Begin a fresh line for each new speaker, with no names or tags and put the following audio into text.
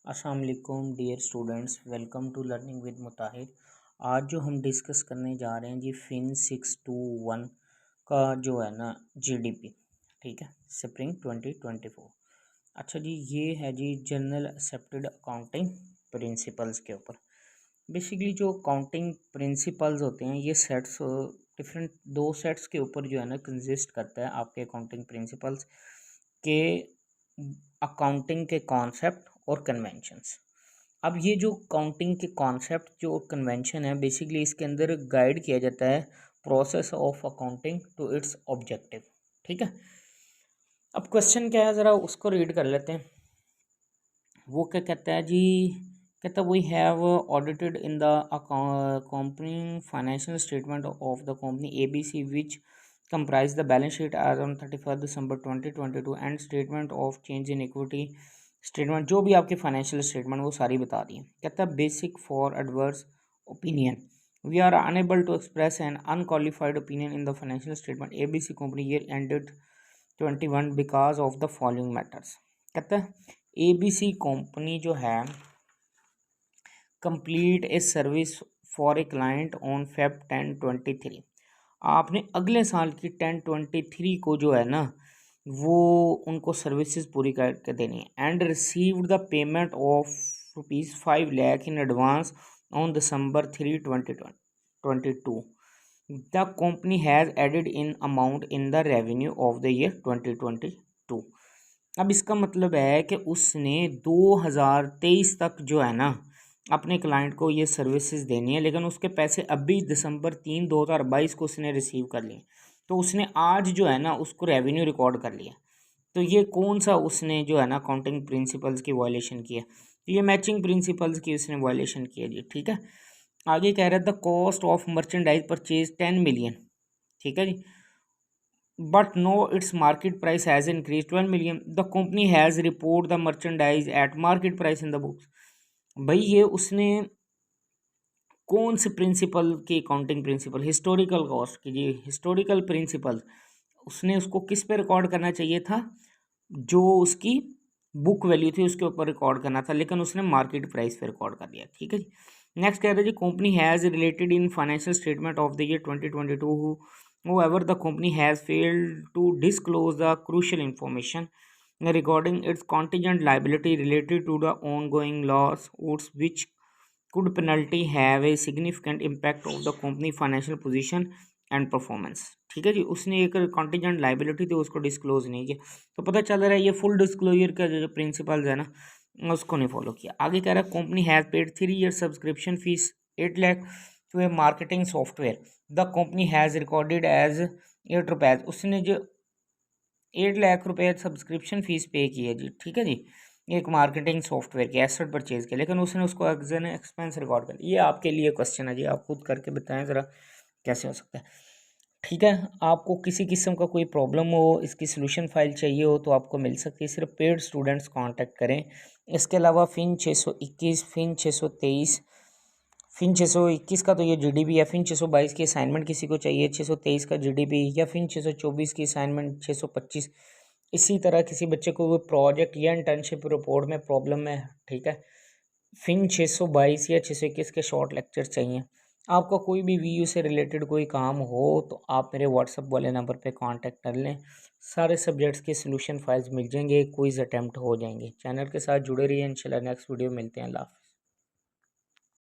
अस्सलाम वालेकुम dear students, welcome to learning with Mutahir. आज जो हम डिस्कस करने जा रहे हैं जी फिन 621 का जो है ना जीडीपी, ठीक है, स्प्रिंग 2024। अच्छा जी, ये है जी जनरल एक्सेप्टेड अकाउंटिंग प्रिंसिपल्स के ऊपर। बेसिकली जो अकाउंटिंग प्रिंसिपल्स होते हैं ये सेट्स डिफरेंट दो सेट्स के ऊपर जो है ना कंसिस्ट करता है आपके अकाउंटिंग प्रिंसिपल्स के अकाउंटिंग के कॉन्सेप्ट और कन्वेंशंस। अब ये जो काउंटिंग के कॉन्सेप्ट जो कन्वेंशन है बेसिकली इसके अंदर गाइड किया जाता है process of accounting to its objective, ठीक है। अब क्वेश्चन क्या है ज़रा उसको रीड कर लेते हैं। वो क्या कहता है जी, कहता है we have audited in the company financial statement of the company ABC which comprise the balance sheet as on 31st December 2022 and statement of change in equity statement, जो भी आपकी फाइनेंशियल स्टेटमेंट वो सारी बता दी है। कहता है basic for adverse opinion we are unable to express an unqualified opinion in the financial statement ABC company year ended 21 because of the following matters. कहता है ABC कंपनी जो है complete a service for a client on Feb 10/23। आपने अगले साल की 10/23 को जो है ना वो उनको सर्विसेज पूरी करके देनी है and received the payment of ₹5 lakh in advance on December 3, 2022। The company has added in amount in the revenue of the year 2022। अब इसका मतलब है कि उसने 2023 तक जो है ना अपने क्लाइंट को ये सर्विसेज देनी है, लेकिन उसके पैसे अभी December 3, 2022 को उसने रिसीव कर लिए, तो उसने आज जो है ना उसको रेवेन्यू रिकॉर्ड कर लिया। तो ये कौन सा उसने जो है ना अकाउंटिंग प्रिंसिपल्स की वायलेशन की है? तो ये मैचिंग प्रिंसिपल्स की उसने वायलेशन की है जी, ठीक है। आगे कह रहा है the cost of merchandise purchase 10 million, ठीक है जी, but no it's market price has increase 12 million. The company has report the merchandise at market price in the books. भाई ये उसने कौन से प्रिंसिपल की अकाउंटिंग प्रिंसिपल, हिस्टोरिकल कॉस्ट की जी, हिस्टोरिकल प्रिंसिपल उसने उसको किस पे रिकॉर्ड करना चाहिए था? जो उसकी बुक वैल्यू थी उसके ऊपर रिकॉर्ड करना था, लेकिन उसने मार्केट प्राइस पे रिकॉर्ड कर दिया, ठीक है जी। नेक्स्ट कह रहे हैं जी company has related in financial statement of the year 2022 however the company has failed to disclose the crucial information regarding its contingent liability related to the ongoing lawsuits which could penalty have a significant impact of the company financial position and performance, ठीक है जी। उसने एक contingent liability थी उसको disclose नहीं किया, तो पता चल रहा है ये फुल डिस्क्लोजर का जो प्रिंसिपल्स है ना उसको नहीं फॉलो किया। आगे कह रहा है company has paid 3 year subscription fees 8 lakh to a marketing software the company has recorded as 8 रुपये। उसने जो 8 लाख रुपये सब्सक्रिप्शन फीस पे की है जी, ठीक है जी, एक मार्केटिंग सॉफ्टवेयर के एसेट परचेज के, लेकिन उसने उसको एज एन एक्सपेंस रिकॉर्ड कर। ये आपके लिए क्वेश्चन है जी, आप खुद करके बताएं ज़रा कैसे हो सकता है, ठीक है। आपको किसी किस्म का कोई प्रॉब्लम हो, इसकी सोल्यूशन फाइल चाहिए हो तो आपको मिल सकती है, सिर्फ पेड स्टूडेंट्स कांटेक्ट करें। इसके अलावा फिन 621, फिन 623, फिन 621 का तो ये जीडीपी है, फिन 622 की असाइनमेंट किसी को चाहिए, 623 का जीडीपी, या फिन 624 की असाइनमेंट, 625। इसी तरह किसी बच्चे को कोई प्रोजेक्ट या इंटर्नशिप रिपोर्ट में प्रॉब्लम है, ठीक है, फिन 622 या 621 के शॉर्ट लेक्चर चाहिए। आपका कोई भी वीयू से रिलेटेड कोई काम हो तो आप मेरे व्हाट्सएप वाले नंबर पे कांटेक्ट कर लें, सारे सब्जेक्ट्स के सॉल्यूशन फाइल्स मिल जाएंगे, क्विज अटैम्प्ट हो जाएंगे। चैनल के साथ जुड़े रहिए, इंशाल्लाह नेक्स्ट वीडियो मिलते हैं। अल्लाह हाफ़िज़।